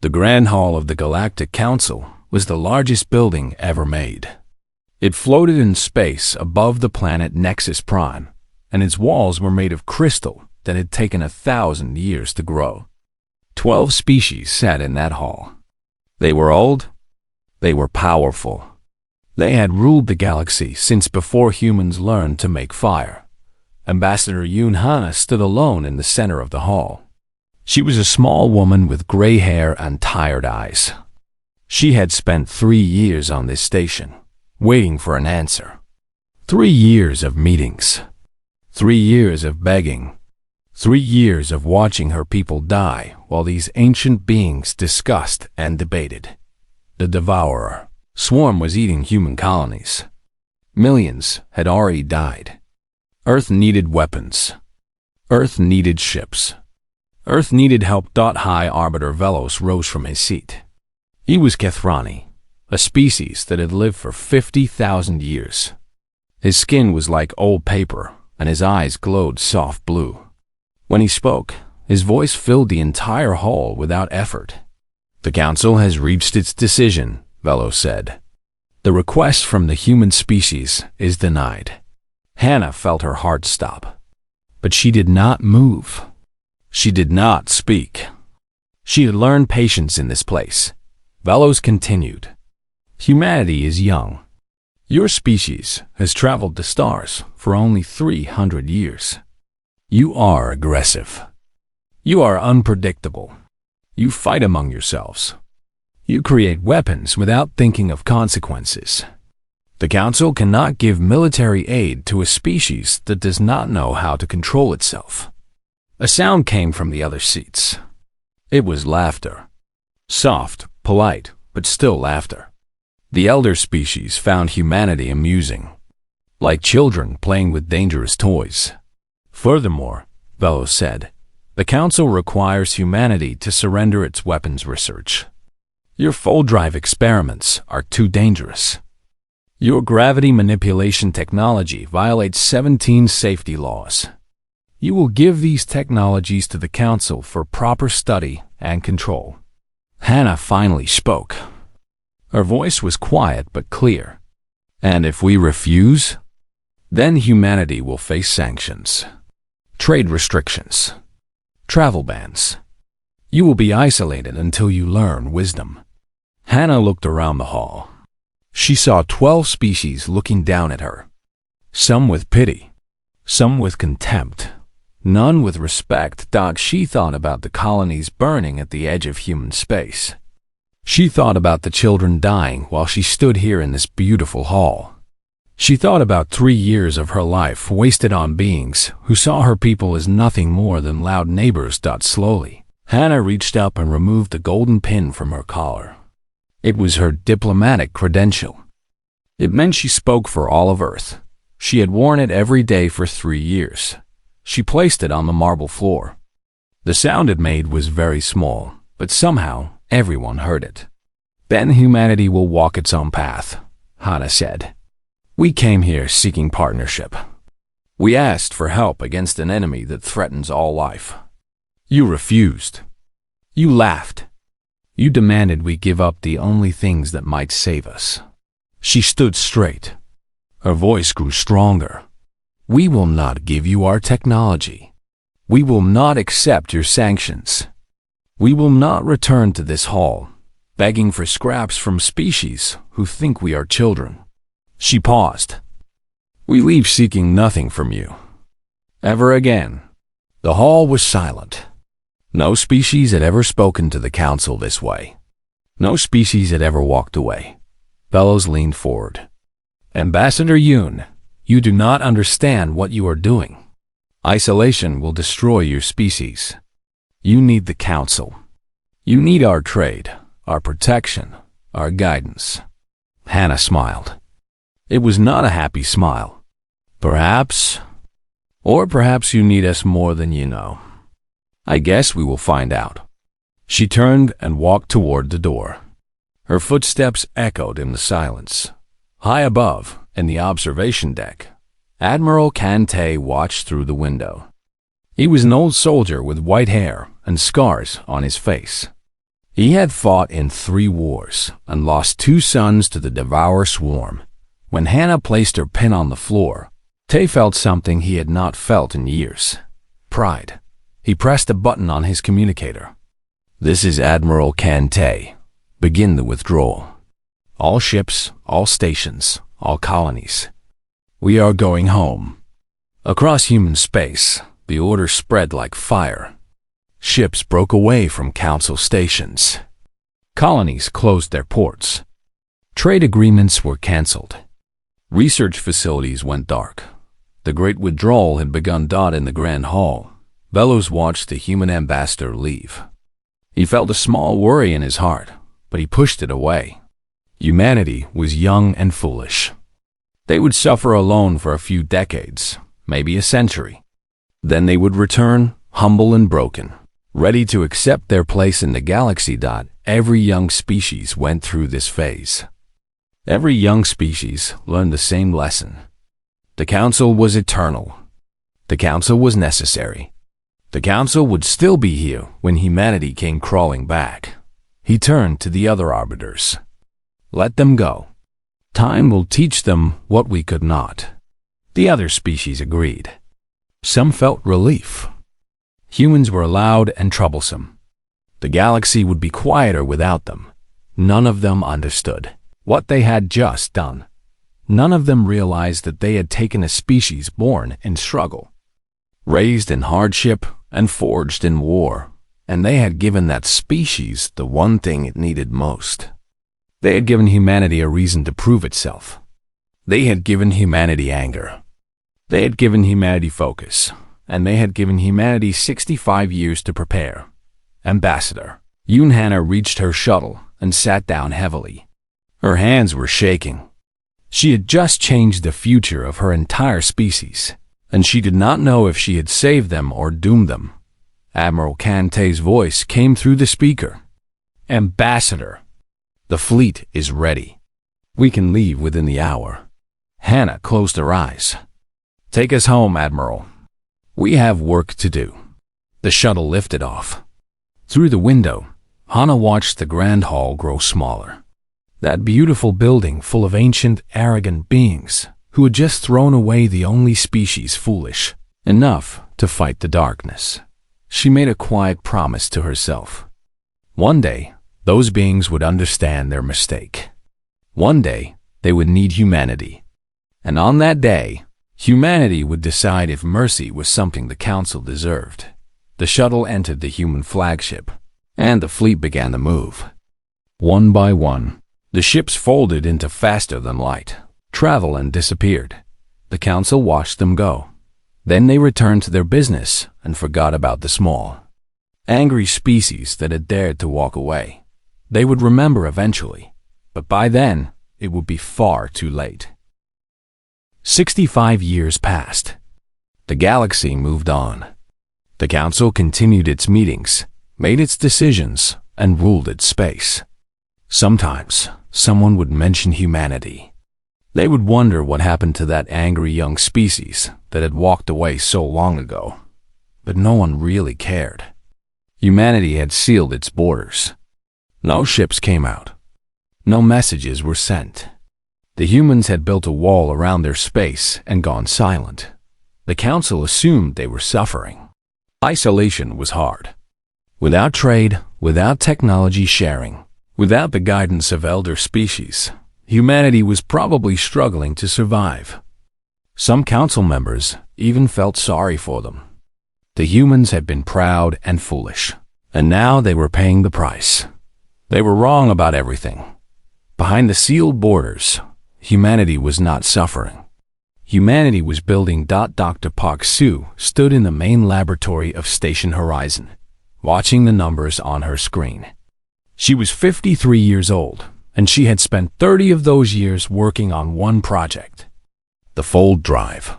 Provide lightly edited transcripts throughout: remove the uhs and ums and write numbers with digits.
The Grand Hall of the Galactic Council was the largest building ever made. It floated in space above the planet Nexus Prime, and its walls were made of crystal that had taken 1,000 years to grow. 12 species sat in that hall. They were old. They were powerful. They had ruled the galaxy since before humans learned to make fire. Ambassador Yoon Hana stood alone in the center of the hall. She was a small woman with gray hair and tired eyes. She had spent 3 years on this station, waiting for an answer. 3 years of meetings. 3 years of begging. 3 years of watching her people die while these ancient beings discussed and debated. The Devourer swarm was eating human colonies. Millions had already died. Earth needed weapons. Earth needed ships. Earth needed help. High Arbiter Velos rose from his seat. He was Kethrani, a species that had lived for 50,000 years. His skin was like old paper, and his eyes glowed soft blue. When he spoke, his voice filled the entire hall without effort. "The Council has reached its decision," Velos said. "The request from the human species is denied." Hannah felt her heart stop. But she did not move. She did not speak. She had learned patience in this place. Velos continued. "Humanity is young. Your species has traveled the stars for only 300 years. You are aggressive. You are unpredictable. You fight among yourselves. You create weapons without thinking of consequences. The Council cannot give military aid to a species that does not know how to control itself." A sound came from the other seats. It was laughter. Soft, polite, but still laughter. The elder species found humanity amusing, like children playing with dangerous toys. "Furthermore," Velos said, "the Council requires humanity to surrender its weapons research. Your full-drive experiments are too dangerous. Your gravity manipulation technology violates 17 safety laws. You will give these technologies to the Council for proper study and control." Hannah finally spoke. Her voice was quiet but clear. "And if we refuse, then humanity will face sanctions, trade restrictions, travel bans. You will be isolated until you learn wisdom." Hannah looked around the hall. She saw 12 species looking down at her, some with pity, some with contempt, none with respect. She thought about the colonies burning at the edge of human space. She thought about the children dying while she stood here in this beautiful hall. She thought about 3 years of her life wasted on beings who saw her people as nothing more than loud neighbors. Slowly, Hannah reached up and removed the golden pin from her collar. It was her diplomatic credential. It meant she spoke for all of Earth. She had worn it every day for 3 years. She placed it on the marble floor. The sound it made was very small, but somehow everyone heard it. "Then humanity will walk its own path," Hannah said. "We came here seeking partnership. We asked for help against an enemy that threatens all life. You refused. You laughed. You demanded we give up the only things that might save us." She stood straight. Her voice grew stronger. "We will not give you our technology. We will not accept your sanctions. We will not return to this hall, begging for scraps from species who think we are children." She paused. "We leave seeking nothing from you. Ever again." The hall was silent. No species had ever spoken to the Council this way. No species had ever walked away. Velos leaned forward. "Ambassador Yoon, you do not understand what you are doing. Isolation will destroy your species. You need the Council. You need our trade, our protection, our guidance." Hannah smiled. It was not a happy smile. "Perhaps, or perhaps you need us more than you know. I guess we will find out." She turned and walked toward the door. Her footsteps echoed in the silence. High above, in the observation deck, Admiral Kante watched through the window. He was an old soldier with white hair and scars on his face. He had fought in 3 wars and lost 2 sons to the Devourer swarm. When Hannah placed her pin on the floor, Tay felt something he had not felt in years. Pride. He pressed a button on his communicator. "This is Admiral Tay. Begin the withdrawal. All ships, all stations, all colonies. We are going home." Across human space, the order spread like fire. Ships broke away from Council stations. Colonies closed their ports. Trade agreements were cancelled. Research facilities went dark. The Great Withdrawal had begun. In the Grand Hall, Bellows watched the human ambassador leave. He felt a small worry in his heart, but he pushed it away. Humanity was young and foolish. They would suffer alone for a few decades, maybe a century. Then they would return, humble and broken, ready to accept their place in the galaxy. Every young species went through this phase. Every young species learned the same lesson. The Council was eternal. The Council was necessary. The Council would still be here when humanity came crawling back. He turned to the other arbiters. "Let them go. Time will teach them what we could not." The other species agreed. Some felt relief. Humans were loud and troublesome. The galaxy would be quieter without them. None of them understood what they had just done. None of them realized that they had taken a species born in struggle, raised in hardship, and forged in war, and they had given that species the one thing it needed most. They had given humanity a reason to prove itself. They had given humanity anger. They had given humanity focus, and they had given humanity 65 years to prepare. Ambassador Hannah reached her shuttle and sat down heavily. Her hands were shaking. She had just changed the future of her entire species, and she did not know if she had saved them or doomed them. Admiral Tay's voice came through the speaker. "Ambassador, the fleet is ready. We can leave within the hour." Hannah closed her eyes. "Take us home, Admiral. We have work to do." The shuttle lifted off. Through the window, Hannah watched the Grand Hall grow smaller. That beautiful building full of ancient, arrogant beings who had just thrown away the only species foolish enough to fight the darkness. She made a quiet promise to herself. One day, those beings would understand their mistake. One day, they would need humanity. And on that day, humanity would decide if mercy was something the Council deserved. The shuttle entered the human flagship, and the fleet began to move. One by one, the ships folded into faster-than-light travel and disappeared. The Council watched them go. Then they returned to their business and forgot about the small, angry species that had dared to walk away. They would remember eventually, but by then, it would be far too late. 65 years passed. The galaxy moved on. The Council continued its meetings, made its decisions, and ruled its space. Sometimes, someone would mention humanity. They would wonder what happened to that angry young species that had walked away so long ago. But no one really cared. Humanity had sealed its borders. No ships came out. No messages were sent. The humans had built a wall around their space and gone silent. The Council assumed they were suffering. Isolation was hard. Without trade, without technology sharing, without the guidance of elder species, humanity was probably struggling to survive. Some Council members even felt sorry for them. The humans had been proud and foolish, and now they were paying the price. They were wrong about everything. Behind the sealed borders, humanity was not suffering. Humanity was building. Dr. Park Sue stood in the main laboratory of Station Horizon, watching the numbers on her screen. She was 53 years old, and she had spent 30 of those years working on one project: the fold drive.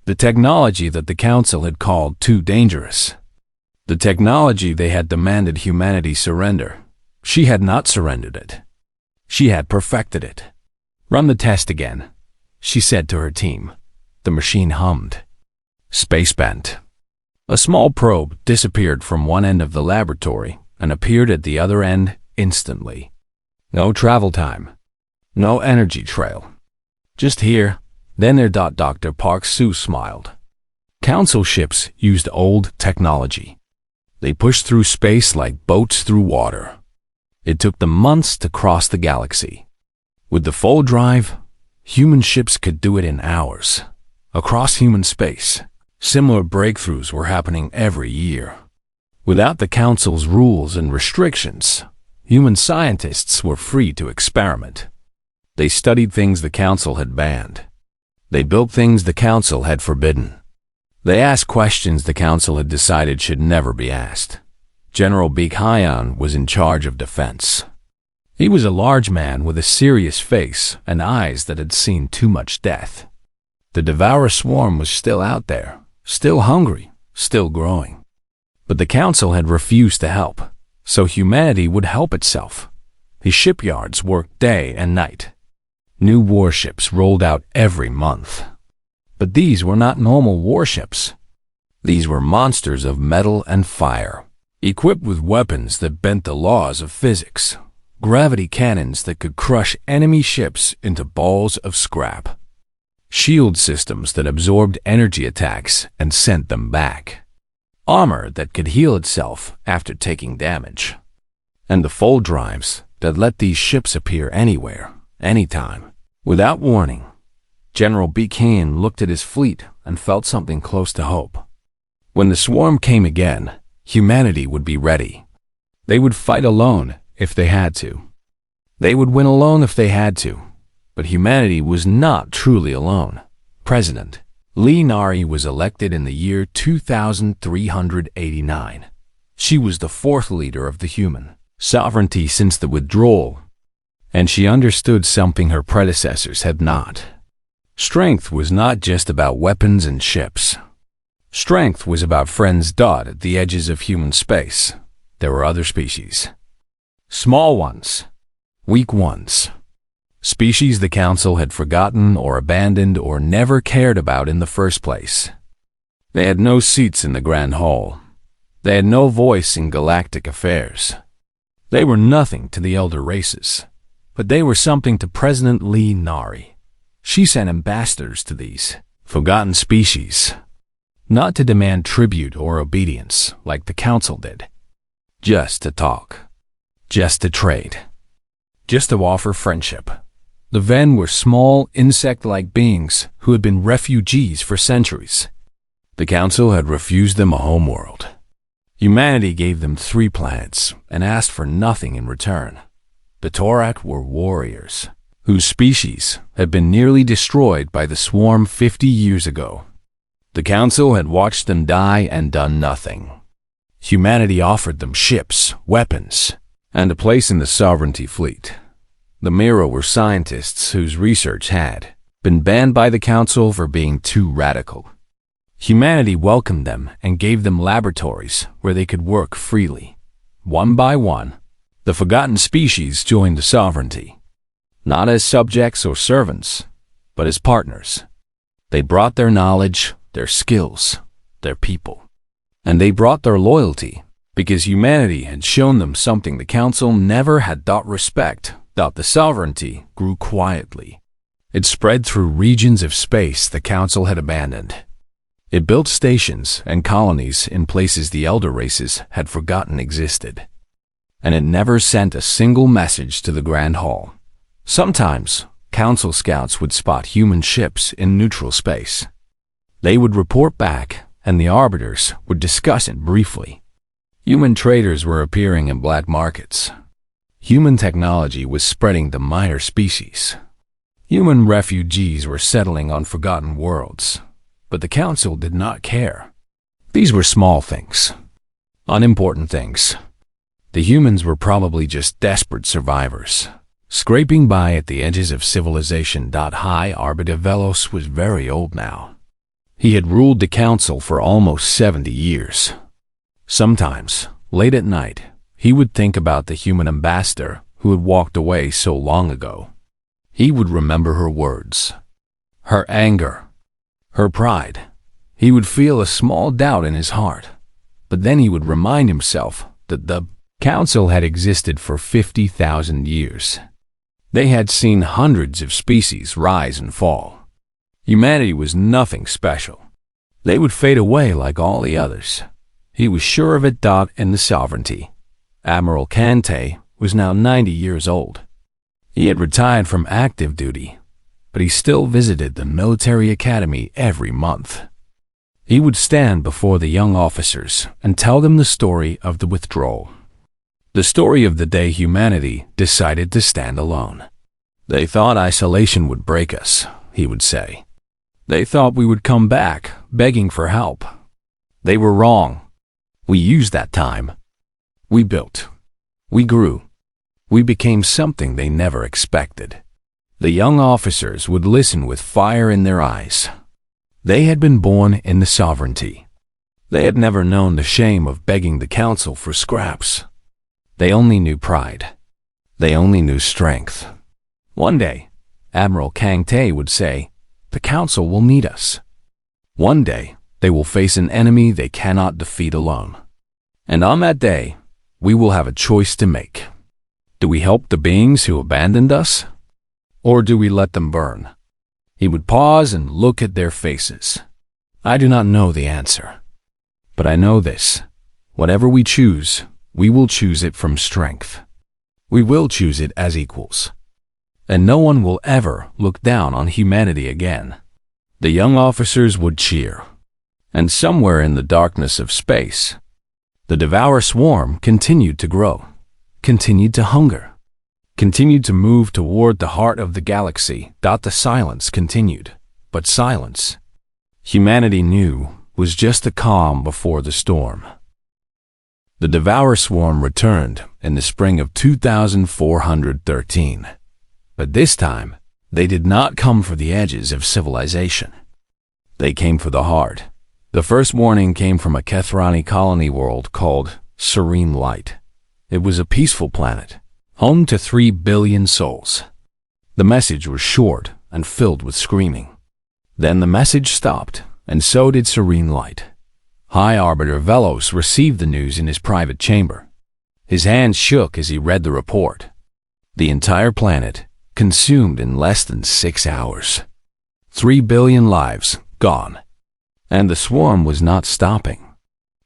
The technology that the Council had called too dangerous. The technology they had demanded humanity surrender. She had not surrendered it. She had perfected it. "Run the test again," she said to her team. The machine hummed. Space bent. A small probe disappeared from one end of the laboratory and appeared at the other end instantly. No travel time. No energy trail. Just here, then there. Dr. Park Sue smiled. Council ships used old technology. They pushed through space like boats through water. It took them months to cross the galaxy. With the full drive, human ships could do it in hours. Across human space, similar breakthroughs were happening every year. Without the Council's rules and restrictions, human scientists were free to experiment. They studied things the Council had banned. They built things the Council had forbidden. They asked questions the Council had decided should never be asked. General Beek-Hyan was in charge of defense. He was a large man with a serious face and eyes that had seen too much death. The Devourer swarm was still out there, still hungry, still growing. But the Council had refused to help, so humanity would help itself. The shipyards worked day and night. New warships rolled out every month. But these were not normal warships. These were monsters of metal and fire, equipped with weapons that bent the laws of physics, gravity cannons that could crush enemy ships into balls of scrap, shield systems that absorbed energy attacks and sent them back, armor that could heal itself after taking damage, and the full drives that let these ships appear anywhere, anytime, without warning. General Beek-Hyan looked at his fleet and felt something close to hope. When the swarm came again, humanity would be ready. They would fight alone if they had to. They would win alone if they had to. But humanity was not truly alone. President Lee Nari was elected in the year 2389. She was the fourth leader of the human sovereignty since the withdrawal, and she understood something her predecessors had not. Strength was not just about weapons and ships. Strength was about friends. At the edges of human space, there were other species. Small ones, weak ones. Species the Council had forgotten or abandoned or never cared about in the first place. They had no seats in the Grand Hall. They had no voice in galactic affairs. They were nothing to the elder races, but they were something to President Lee Nari. She sent ambassadors to these forgotten species, not to demand tribute or obedience like the Council did, just to talk, just to trade, just to offer friendship. The Ven were small, insect-like beings who had been refugees for centuries. The Council had refused them a homeworld. Humanity gave them 3 planets and asked for nothing in return. The Torak were warriors, whose species had been nearly destroyed by the swarm 50 years ago. The Council had watched them die and done nothing. Humanity offered them ships, weapons, and a place in the sovereignty fleet. The Mira were scientists whose research had been banned by the Council for being too radical. Humanity welcomed them and gave them laboratories where they could work freely. One by one, the forgotten species joined the sovereignty. Not as subjects or servants, but as partners. They brought their knowledge, their skills, their people. And they brought their loyalty, because humanity had shown them something the Council never had thought respect. The sovereignty grew quietly. It spread through regions of space the Council had abandoned. It built stations and colonies in places the elder races had forgotten existed. And it never sent a single message to the Grand Hall. Sometimes, Council scouts would spot human ships in neutral space. They would report back, and the arbiters would discuss it briefly. Human traders were appearing in black markets. Human technology was spreading to minor species. Human refugees were settling on forgotten worlds, but the Council did not care. These were small things, unimportant things. The humans were probably just desperate survivors, scraping by at the edges of civilization. High Arbiter Velos was very old now. He had ruled the Council for almost 70 years. Sometimes, late at night, he would think about the human ambassador who had walked away so long ago. He would remember her words, her anger, her pride. He would feel a small doubt in his heart, but then he would remind himself that the Council had existed for 50,000 years. They had seen hundreds of species rise and fall. Humanity was nothing special. They would fade away like all the others. He was sure of it. In the sovereignty. Admiral Kante was now 90 years old. He had retired from active duty, but he still visited the military academy every month. He would stand before the young officers and tell them the story of the withdrawal. The story of the day humanity decided to stand alone. They thought isolation would break us, he would say. They thought we would come back, begging for help. They were wrong. We used that time. We built. We grew. We became something they never expected. The young officers would listen with fire in their eyes. They had been born in the sovereignty. They had never known the shame of begging the council for scraps. They only knew pride. They only knew strength. One day, Admiral Kang Tae would say, "The council will need us." One day, they will face an enemy they cannot defeat alone. And on that day, we will have a choice to make. Do we help the beings who abandoned us? Or do we let them burn? He would pause and look at their faces. I do not know the answer. But I know this. Whatever we choose, we will choose it from strength. We will choose it as equals. And no one will ever look down on humanity again. The young officers would cheer. And somewhere in the darkness of space, the Devourer swarm continued to grow, continued to hunger, continued to move toward the heart of the galaxy. The silence continued, but silence, humanity knew, was just the calm before the storm. The Devourer swarm returned in the spring of 2413. But this time, they did not come for the edges of civilization. They came for the heart. The first warning came from a Kethrani colony world called Serene Light. It was a peaceful planet, home to 3 billion souls. The message was short and filled with screaming. Then the message stopped, and so did Serene Light. High Arbiter Velos received the news in his private chamber. His hands shook as he read the report. The entire planet consumed in less than 6 hours. 3 billion lives gone. And the swarm was not stopping.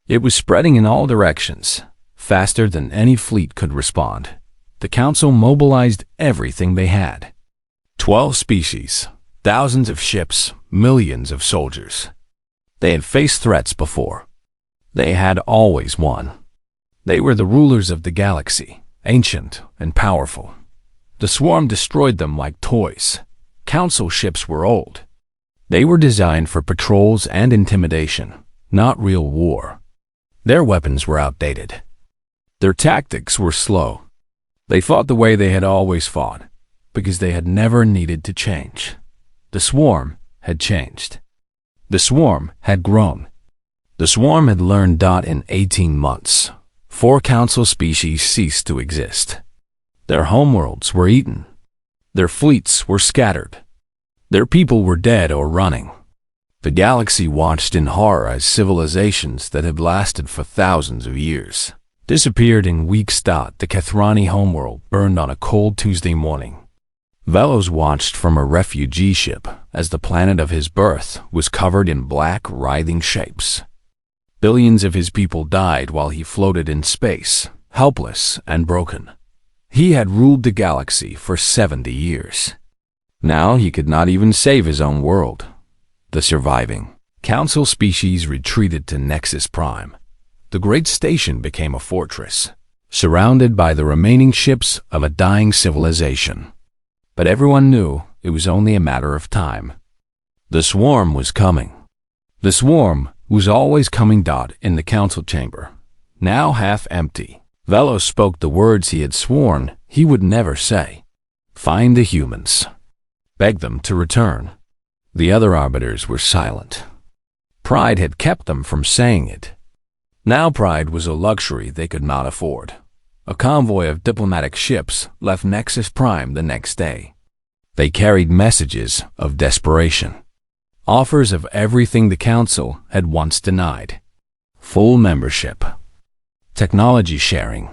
It was spreading in all directions, faster than any fleet could respond. The council mobilized everything they had. 12 species, thousands of ships, millions of soldiers. They had faced threats before. They had always won. They were the rulers of the galaxy, ancient and powerful. The swarm destroyed them like toys. Council ships were old. They were designed for patrols and intimidation, not real war. Their weapons were outdated. Their tactics were slow. They fought the way they had always fought, because they had never needed to change. The swarm had changed. The swarm had grown. The swarm had learned. In 18 months, 4 council species ceased to exist. Their homeworlds were eaten. Their fleets were scattered. Their people were dead or running. The galaxy watched in horror as civilizations that had lasted for thousands of years disappeared in weeks. The Kethrani homeworld burned on a cold Tuesday morning. Velos watched from a refugee ship as the planet of his birth was covered in black, writhing shapes. Billions of his people died while he floated in space, helpless and broken. He had ruled the galaxy for 70 years. Now he could not even save his own world. The surviving council species retreated to Nexus Prime. The great station became a fortress, surrounded by the remaining ships of a dying civilization. But everyone knew it was only a matter of time. The swarm was coming. The swarm was always coming. In the council chamber, now half empty, Velos spoke the words he had sworn he would never say. Find the humans. Beg them to return. The other arbiters were silent. Pride had kept them from saying it. Now pride was a luxury they could not afford. A convoy of diplomatic ships left Nexus Prime the next day. They carried messages of desperation. Offers of everything the council had once denied. Full membership. Technology sharing.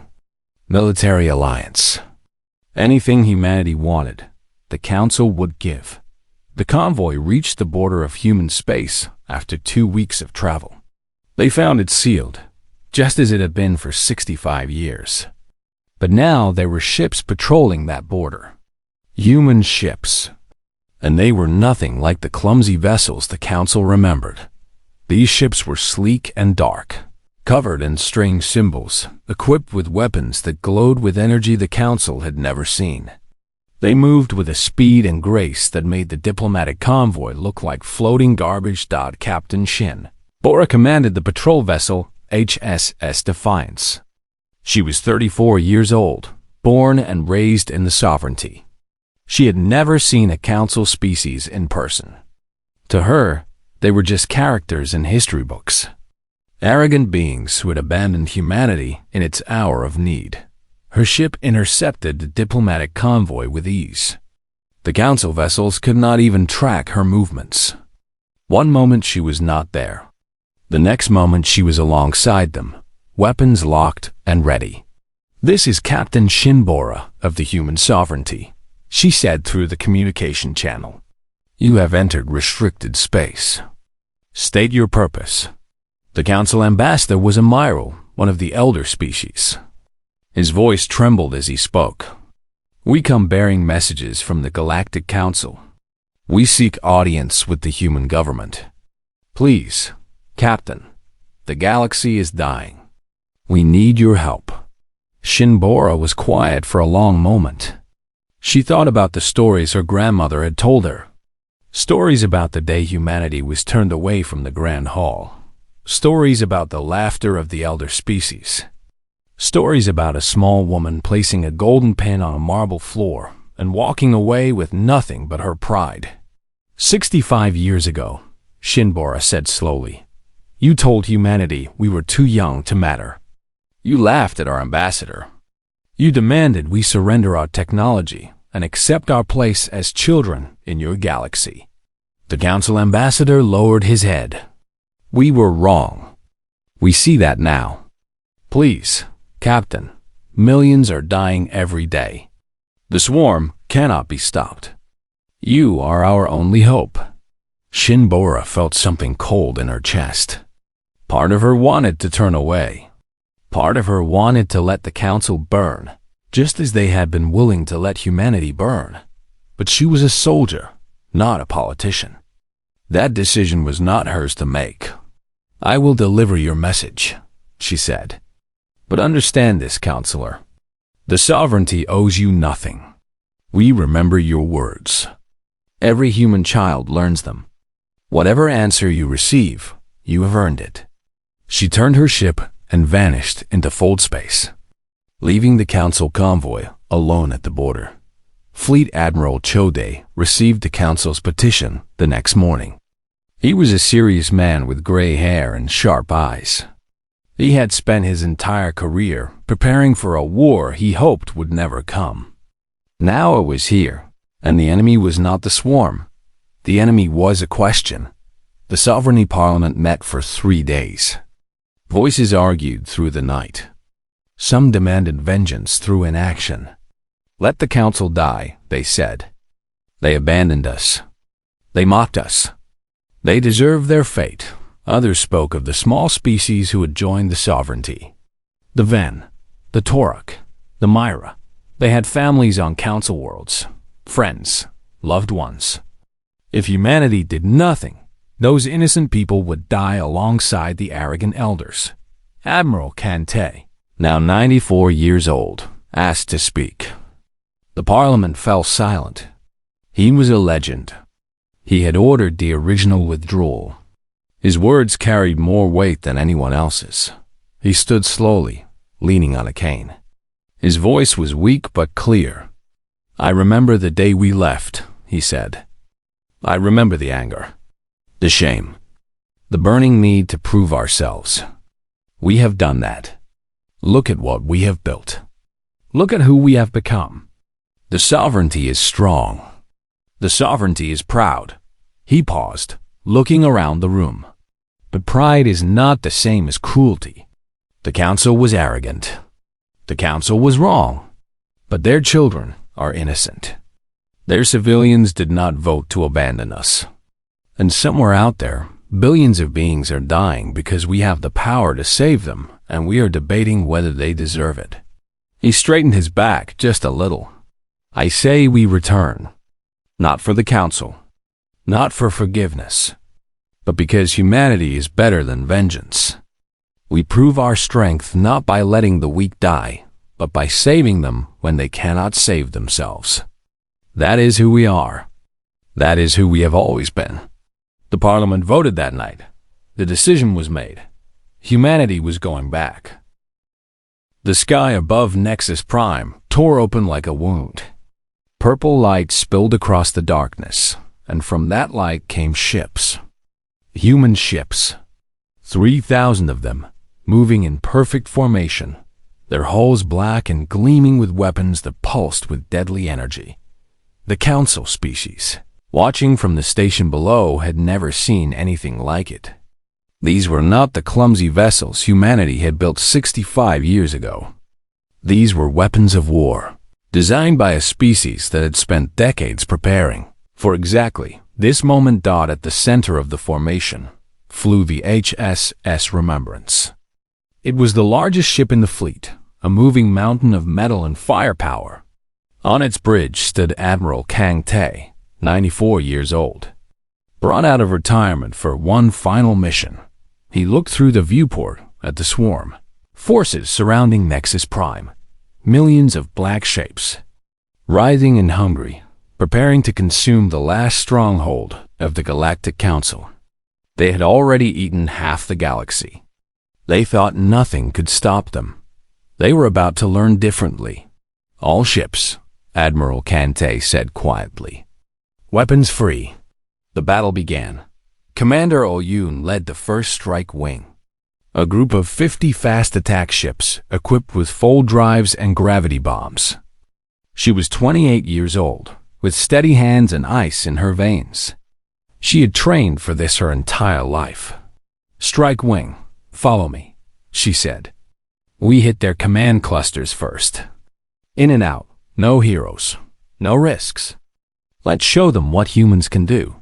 military alliance. Anything humanity wanted, the Council would give. The convoy reached the border of human space after 2 weeks of travel. They found it sealed, just as it had been for 65 years. But now there were ships patrolling that border. Human ships. And they were nothing like the clumsy vessels the Council remembered. These ships were sleek and dark, covered in strange symbols, equipped with weapons that glowed with energy the Council had never seen. They moved with a speed and grace that made the diplomatic convoy look like floating garbage. Captain Shin Bora commanded the patrol vessel HSS Defiance. She was 34 years old, born and raised in the Sovereignty. She had never seen a Council species in person. To her, they were just characters in history books. Arrogant beings who had abandoned humanity in its hour of need. Her ship intercepted the diplomatic convoy with ease. The Council vessels could not even track her movements. One moment she was not there. The next moment she was alongside them, weapons locked and ready. "This is Captain Shinbora of the Human Sovereignty," she said through the communication channel. "You have entered restricted space. State your purpose." The Council ambassador was a Myral, one of the elder species. His voice trembled as he spoke. "We come bearing messages from the Galactic Council. We seek audience with the human government. Please, Captain, the galaxy is dying. We need your help." Shinbora was quiet for a long moment. She thought about the stories her grandmother had told her. Stories about the day humanity was turned away from the Grand Hall. Stories about the laughter of the elder species. Stories about a small woman placing a golden pen on a marble floor and walking away with nothing but her pride. 65 years ago, Shinbora said slowly, you told humanity we were too young to matter. You laughed at our ambassador. You demanded we surrender our technology and accept our place as children in your galaxy. The Council ambassador lowered his head. We were wrong. We see that now. Please, Captain, millions are dying every day. The swarm cannot be stopped. You are our only hope. Shinbora felt something cold in her chest. Part of her wanted to turn away. Part of her wanted to let the Council burn, just as they had been willing to let humanity burn. But she was a soldier, not a politician. That decision was not hers to make. I will deliver your message, she said. But understand this, Counselor. The sovereignty owes you nothing. We remember your words. Every human child learns them. Whatever answer you receive, you have earned it. She turned her ship and vanished into fold space, leaving the Council convoy alone at the border. Fleet Admiral Chode received the Council's petition the next morning. He was a serious man with gray hair and sharp eyes. He had spent his entire career preparing for a war he hoped would never come. Now it was here, and the enemy was not the swarm. The enemy was a question. The Sovereignty Parliament met for 3 days. Voices argued through the night. Some demanded vengeance through inaction. Let the Council die, they said. They abandoned us. They mocked us. They deserve their fate. Others spoke of the small species who had joined the Sovereignty. The Ven, the Torok, the Myra. They had families on Council worlds, friends, loved ones. If humanity did nothing, those innocent people would die alongside the arrogant elders. Admiral Kante, now 94 years old, asked to speak. The Parliament fell silent. He was a legend. He had ordered the original withdrawal. His words carried more weight than anyone else's. He stood slowly, leaning on a cane. His voice was weak but clear. I remember the day we left, he said. I remember the anger, the shame, the burning need to prove ourselves. We have done that. Look at what we have built. Look at who we have become. The sovereignty is strong. The sovereignty is proud. He paused, looking around the room. But pride is not the same as cruelty. The Council was arrogant. The council was wrong, but their children are innocent. Their civilians did not vote to abandon us. And somewhere out there, billions of beings are dying because we have the power to save them, and we are debating whether they deserve it. He straightened his back just a little. I say we return. Not for the council, not for forgiveness, but because humanity is better than vengeance. We prove our strength not by letting the weak die, but by saving them when they cannot save themselves. That is who we are. That is who we have always been. The Parliament voted that night. The decision was made. Humanity was going back. The sky above Nexus Prime tore open like a wound. Purple light spilled across the darkness, and from that light came ships. Human ships. 3,000 of them, moving in perfect formation, their hulls black and gleaming with weapons that pulsed with deadly energy. The council species, watching from the station below, had never seen anything like it. These were not the clumsy vessels humanity had built 65 years ago. These were weapons of war, designed by a species that had spent decades preparing. For exactly this moment, at the center of the formation, flew the HSS Remembrance. It was the largest ship in the fleet, a moving mountain of metal and firepower. On its bridge stood Admiral Kang Tae, 94 years old. Brought out of retirement for one final mission, he looked through the viewport at the swarm. Forces surrounding Nexus Prime. Millions of black shapes, writhing and hungry, preparing to consume the last stronghold of the Galactic Council. They had already eaten half the galaxy. They thought nothing could stop them. They were about to learn differently. All ships, Admiral Kante said quietly. Weapons free. The battle began. Commander Oyun led the first strike wing. A group of 50 fast attack ships equipped with fold drives and gravity bombs. She was 28 years old, with steady hands and ice in her veins. She had trained for this her entire life. Strike wing, follow me, she said. We hit their command clusters first. In and out, no heroes, no risks. Let's show them what humans can do.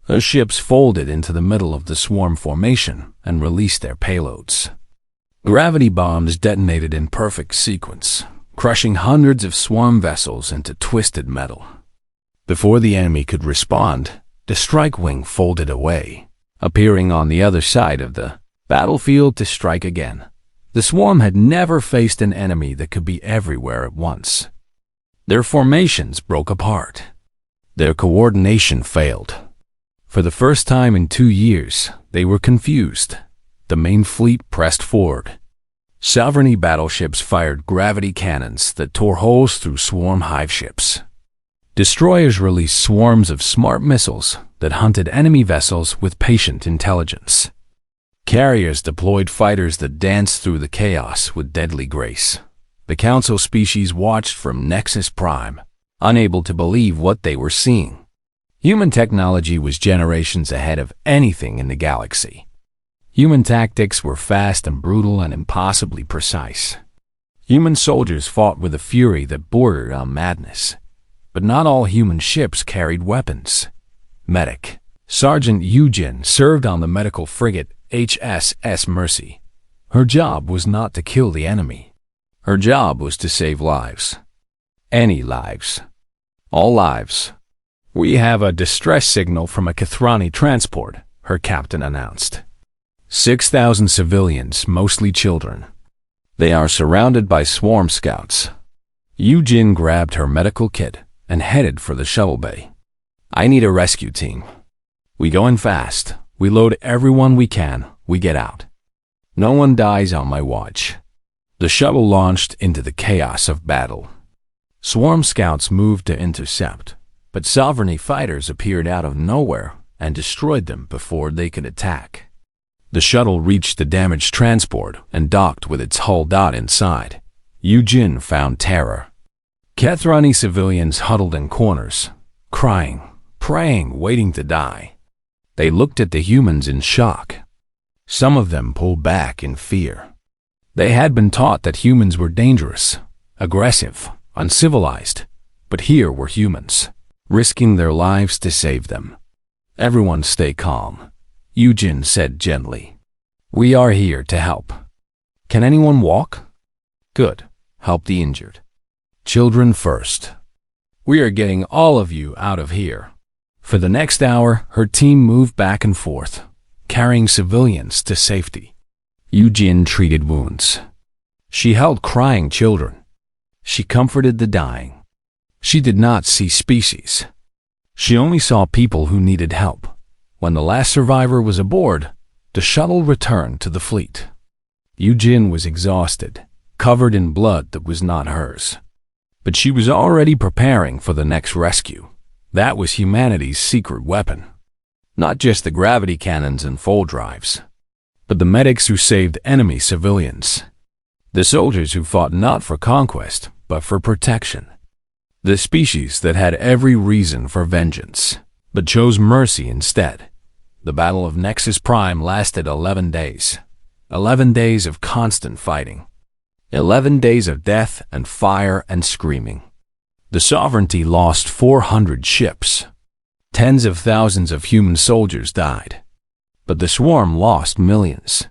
The ships folded into the middle of the swarm formation and released their payloads. Gravity bombs detonated in perfect sequence, crushing hundreds of swarm vessels into twisted metal. Before the enemy could respond, the strike wing folded away, appearing on the other side of the battlefield to strike again. The swarm had never faced an enemy that could be everywhere at once. Their formations broke apart. Their coordination failed. For the first time in 2 years, they were confused. The main fleet pressed forward. Sovereignty battleships fired gravity cannons that tore holes through swarm hive ships. Destroyers released swarms of smart missiles that hunted enemy vessels with patient intelligence. Carriers deployed fighters that danced through the chaos with deadly grace. The Council species watched from Nexus Prime, unable to believe what they were seeing. Human technology was generations ahead of anything in the galaxy. Human tactics were fast and brutal and impossibly precise. Human soldiers fought with a fury that bordered on madness. But not all human ships carried weapons. Medic Sergeant Yujin served on the medical frigate HSS Mercy. Her job was not to kill the enemy. Her job was to save lives. Any lives. All lives. We have a distress signal from a Kathrani transport, her captain announced. 6,000 civilians, mostly children. They are surrounded by swarm scouts. Yujin grabbed her medical kit and headed for the shuttle bay. I need a rescue team. We go in fast. We load everyone we can. We get out. No one dies on my watch. The shuttle launched into the chaos of battle. Swarm scouts moved to intercept, but sovereignty fighters appeared out of nowhere and destroyed them before they could attack. The shuttle reached the damaged transport and docked with its hull inside. Yujin found terror. Kathrani civilians huddled in corners, crying, praying, waiting to die. They looked at the humans in shock. Some of them pulled back in fear. They had been taught that humans were dangerous, aggressive, uncivilized, but here were humans, risking their lives to save them. "Everyone stay calm," Eugene said gently. "We are here to help. Can anyone walk? Good. Help the injured. Children first. We are getting all of you out of here." For the next hour, her team moved back and forth, carrying civilians to safety. Eugene treated wounds. She held crying children. She comforted the dying. She did not see species. She only saw people who needed help. When the last survivor was aboard, the shuttle returned to the fleet. Eugene was exhausted, covered in blood that was not hers. But she was already preparing for the next rescue. That was humanity's secret weapon. Not just the gravity cannons and fold drives, but the medics who saved enemy civilians. The soldiers who fought not for conquest, but for protection. The species that had every reason for vengeance, but chose mercy instead. The Battle of Nexus Prime lasted 11 days. 11 days of constant fighting. 11 days of death and fire and screaming. The Sovereignty lost 400 ships. Tens of thousands of human soldiers died. But the Swarm lost millions.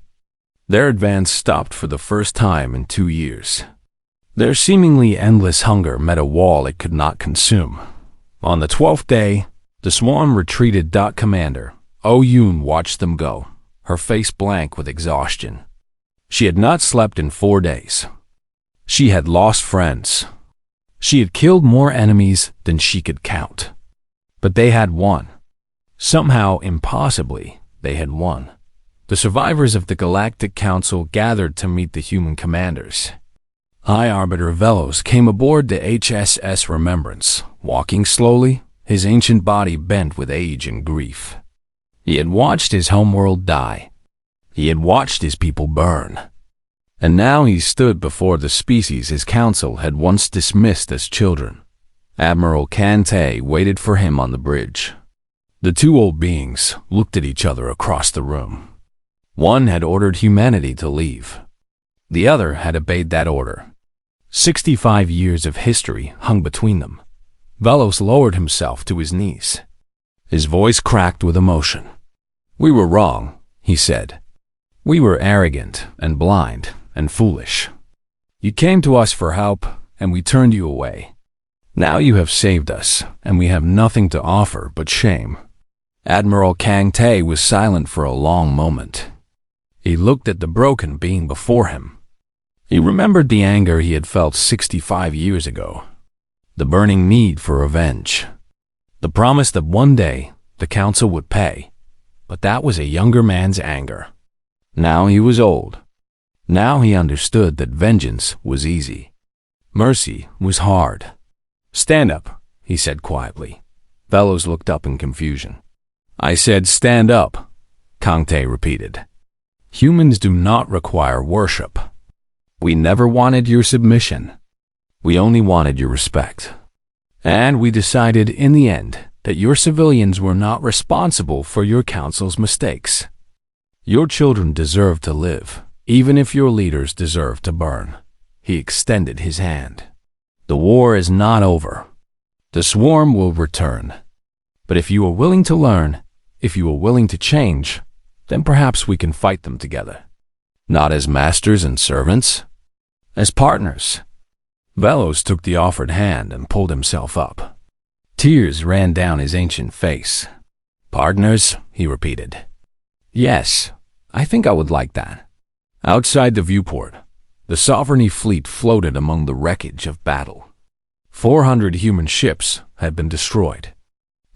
Their advance stopped for the first time in 2 years. Their seemingly endless hunger met a wall it could not consume. On the 12th day, the Swarm retreated. Commander Oyun watched them go, her face blank with exhaustion. She had not slept in 4 days. She had lost friends. She had killed more enemies than she could count. But they had won. Somehow, impossibly, they had won. The survivors of the Galactic Council gathered to meet the human commanders. High Arbiter Velos came aboard the HSS Remembrance, walking slowly, his ancient body bent with age and grief. He had watched his homeworld die. He had watched his people burn. And now he stood before the species his council had once dismissed as children. Admiral Kante waited for him on the bridge. The two old beings looked at each other across the room. One had ordered humanity to leave. The other had obeyed that order. 65 years of history hung between them. Velos lowered himself to his knees. His voice cracked with emotion. "We were wrong," he said. "We were arrogant and blind and foolish. You came to us for help, and we turned you away. Now you have saved us, and we have nothing to offer but shame." Admiral Kang Tae was silent for a long moment. He looked at the broken being before him. He remembered the anger he had felt 65 years ago, the burning need for revenge, the promise that one day the council would pay. But that was a younger man's anger. Now he was old. Now he understood that vengeance was easy. Mercy was hard. "Stand up," he said quietly. Velos looked up in confusion. "I said stand up," Kang Tae repeated. "Humans do not require worship. We never wanted your submission. We only wanted your respect. And we decided in the end that your civilians were not responsible for your council's mistakes. Your children deserve to live, even if your leaders deserve to burn." He extended his hand. "The war is not over. The Swarm will return. But if you are willing to learn, if you are willing to change, then perhaps we can fight them together. Not as masters and servants, as partners." Velos took the offered hand and pulled himself up. Tears ran down his ancient face. "Partners," he repeated. "Yes, I think I would like that." Outside the viewport, the Sovereignty fleet floated among the wreckage of battle. 400 human ships had been destroyed.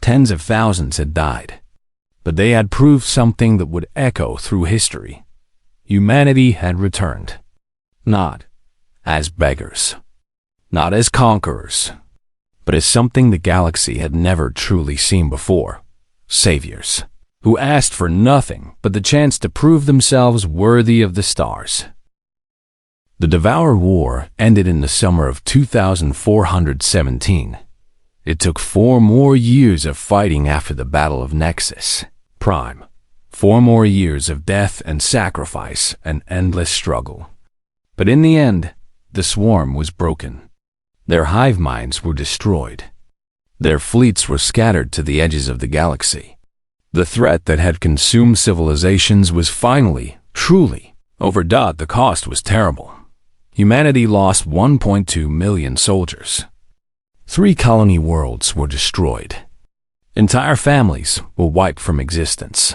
Tens of thousands had died. But they had proved something that would echo through history. Humanity had returned. Not as beggars. Not as conquerors. But as something the galaxy had never truly seen before. Saviors, who asked for nothing but the chance to prove themselves worthy of the stars. The Devour War ended in the summer of 2417. It took 4 more years of fighting after the Battle of Nexus Prime. 4 more years of death and sacrifice and endless struggle. But in the end, the swarm was broken. Their hive minds were destroyed. Their fleets were scattered to the edges of the galaxy. The threat that had consumed civilizations was finally, truly, overdone. The cost was terrible. Humanity lost 1.2 million soldiers. 3 colony worlds were destroyed. Entire families were wiped from existence.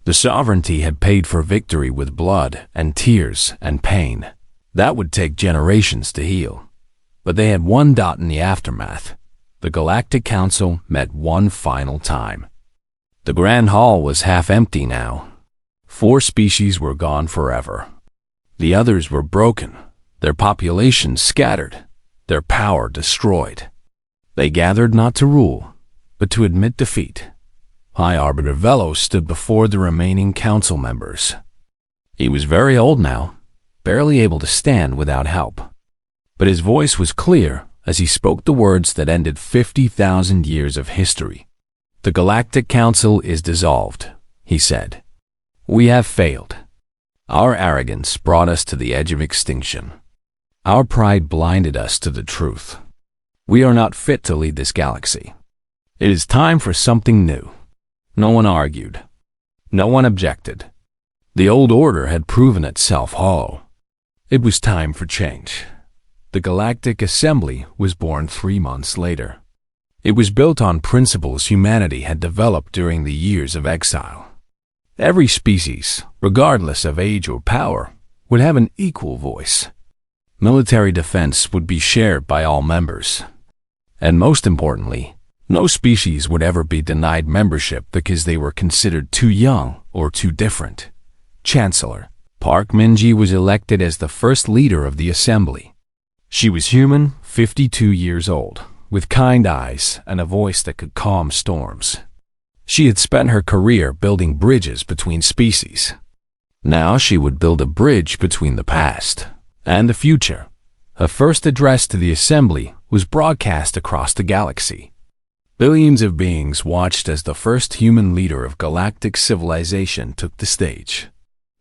The sovereignty had paid for victory with blood and tears and pain. That would take generations to heal. But they had one dot in the aftermath. The Galactic Council met one final time. The Grand Hall was half empty now. 4 species were gone forever. The others were broken, their populations scattered, their power destroyed. They gathered not to rule, but to admit defeat. High Arbiter Velos stood before the remaining council members. He was very old now, barely able to stand without help. But his voice was clear as he spoke the words that ended 50,000 years of history. "The Galactic Council is dissolved," he said. "We have failed. Our arrogance brought us to the edge of extinction. Our pride blinded us to the truth. We are not fit to lead this galaxy. It is time for something new." No one argued. No one objected. The old order had proven itself hollow. It was time for change. The Galactic Assembly was born 3 months later. It was built on principles humanity had developed during the years of exile. Every species, regardless of age or power, would have an equal voice. Military defense would be shared by all members. And most importantly, no species would ever be denied membership because they were considered too young or too different. Chancellor Park Minji was elected as the first leader of the assembly. She was human, 52 years old, with kind eyes and a voice that could calm storms. She had spent her career building bridges between species. Now she would build a bridge between the past and the future. Her first address to the assembly was broadcast across the galaxy. Billions of beings watched as the first human leader of galactic civilization took the stage.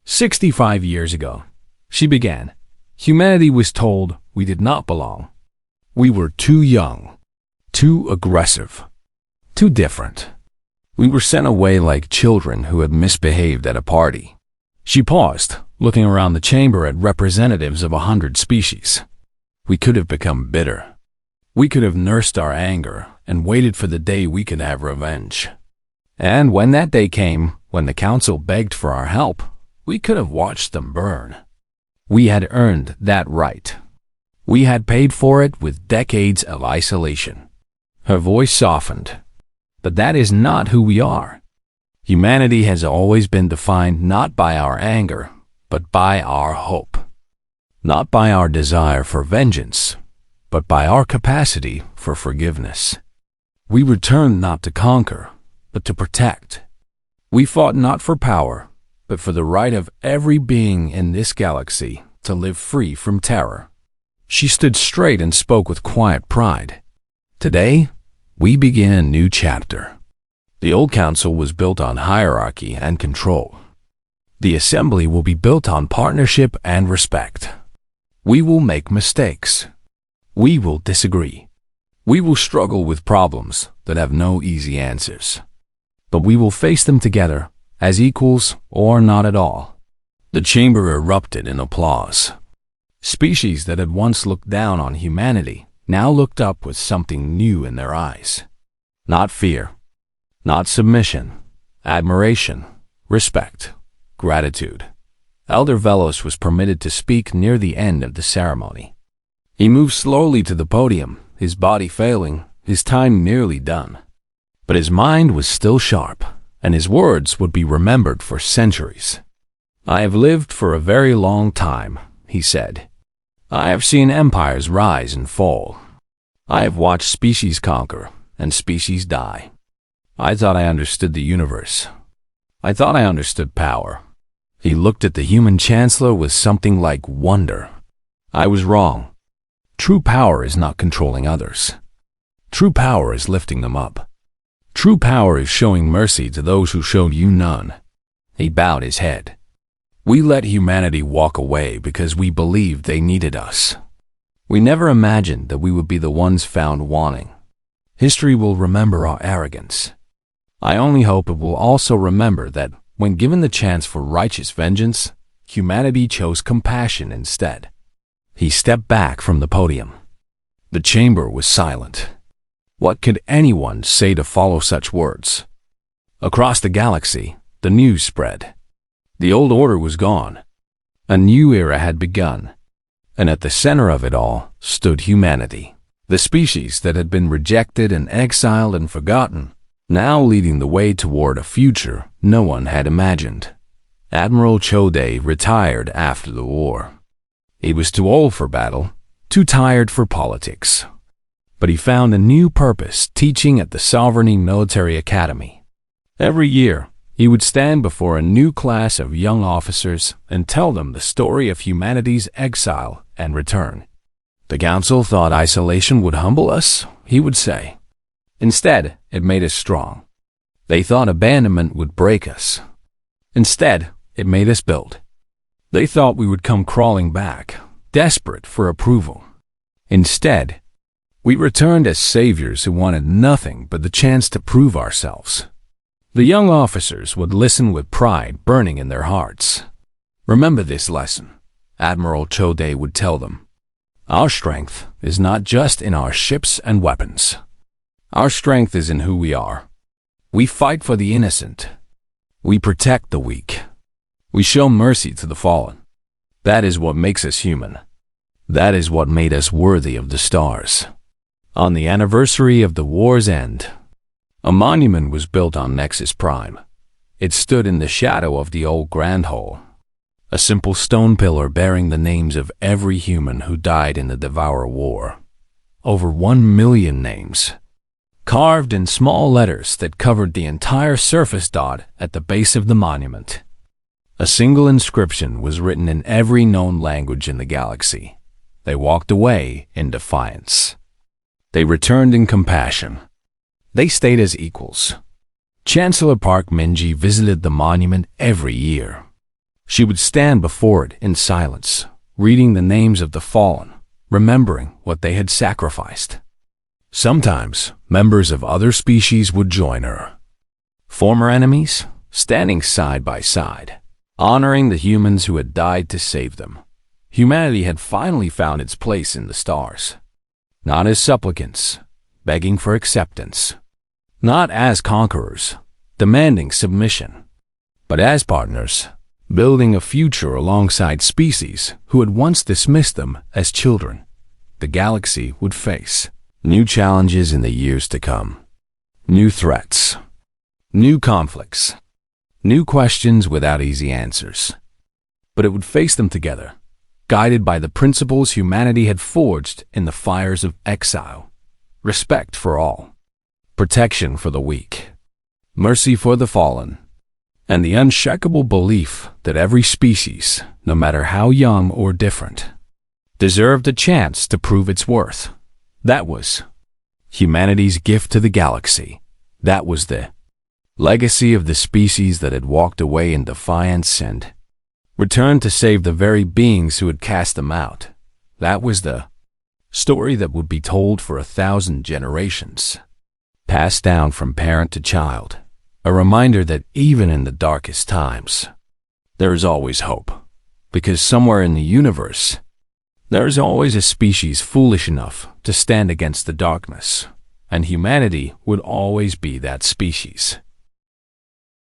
65 years ago, she began. Humanity was told we did not belong. We were too young, too aggressive, too different. We were sent away like children who had misbehaved at a party. She paused, looking around the chamber at representatives of 100 species. We could have become bitter. We could have nursed our anger and waited for the day we could have revenge. And when that day came, when the council begged for our help, we could have watched them burn. We had earned that right. We had paid for it with decades of isolation. Her voice softened. But that is not who we are. Humanity has always been defined not by our anger, but by our hope. Not by our desire for vengeance, but by our capacity for forgiveness. We returned not to conquer, but to protect. We fought not for power, but for the right of every being in this galaxy to live free from terror. She stood straight and spoke with quiet pride. Today, we begin a new chapter. The old council was built on hierarchy and control. The assembly will be built on partnership and respect. We will make mistakes. We will disagree. We will struggle with problems that have no easy answers. But we will face them together, as equals or not at all. The chamber erupted in applause. Species that had once looked down on humanity now looked up with something new in their eyes. Not fear, not submission, admiration, respect, gratitude. Elder Velos was permitted to speak near the end of the ceremony. He moved slowly to the podium, his body failing, his time nearly done. But his mind was still sharp, and his words would be remembered for centuries. "I have lived for a very long time," he said. "I have seen empires rise and fall. I have watched species conquer and species die. I thought I understood the universe. I thought I understood power." He looked at the human chancellor with something like wonder. "I was wrong. True power is not controlling others. True power is lifting them up. True power is showing mercy to those who showed you none." He bowed his head. We let humanity walk away because we believed they needed us. We never imagined that we would be the ones found wanting. History will remember our arrogance. I only hope it will also remember that when given the chance for righteous vengeance, humanity chose compassion instead. He stepped back from the podium. The chamber was silent. What could anyone say to follow such words? Across the galaxy, the news spread. The old order was gone. A new era had begun. And at the center of it all stood humanity, the species that had been rejected and exiled and forgotten, now leading the way toward a future no one had imagined. Admiral Choday retired after the war. He was too old for battle, too tired for politics. But he found a new purpose teaching at the Sovereignty Military Academy. Every year, he would stand before a new class of young officers and tell them the story of humanity's exile and return. The council thought isolation would humble us, he would say. Instead, it made us strong. They thought abandonment would break us. Instead, it made us build. They thought we would come crawling back, desperate for approval. Instead, we returned as saviors who wanted nothing but the chance to prove ourselves. The young officers would listen with pride burning in their hearts. Remember this lesson, Admiral Choday would tell them. Our strength is not just in our ships and weapons. Our strength is in who we are. We fight for the innocent. We protect the weak. We show mercy to the fallen. That is what makes us human. That is what made us worthy of the stars. On the anniversary of the war's end, a monument was built on Nexus Prime. It stood in the shadow of the old Grand Hall, a simple stone pillar bearing the names of every human who died in the Devourer War. Over 1 million names, carved in small letters that covered the entire surface dot at the base of the monument. A single inscription was written in every known language in the galaxy. They walked away in defiance. They returned in compassion. They stayed as equals. Chancellor Park Minji visited the monument every year. She would stand before it in silence, reading the names of the fallen, remembering what they had sacrificed. Sometimes, members of other species would join her. Former enemies, standing side by side, honoring the humans who had died to save them. Humanity had finally found its place in the stars. Not as supplicants, begging for acceptance. Not as conquerors, demanding submission, but as partners, building a future alongside species who had once dismissed them as children. The galaxy would face new challenges in the years to come. New threats, new conflicts, new questions without easy answers. But it would face them together, guided by the principles humanity had forged in the fires of exile. Respect for all, protection for the weak, mercy for the fallen, and the unshakable belief that every species, no matter how young or different, deserved a chance to prove its worth. That was humanity's gift to the galaxy. That was the legacy of the species that had walked away in defiance and returned to save the very beings who had cast them out. That was the story that would be told for 1,000 generations, passed down from parent to child, a reminder that even in the darkest times, there is always hope, because somewhere in the universe, there is always a species foolish enough to stand against the darkness, and humanity would always be that species.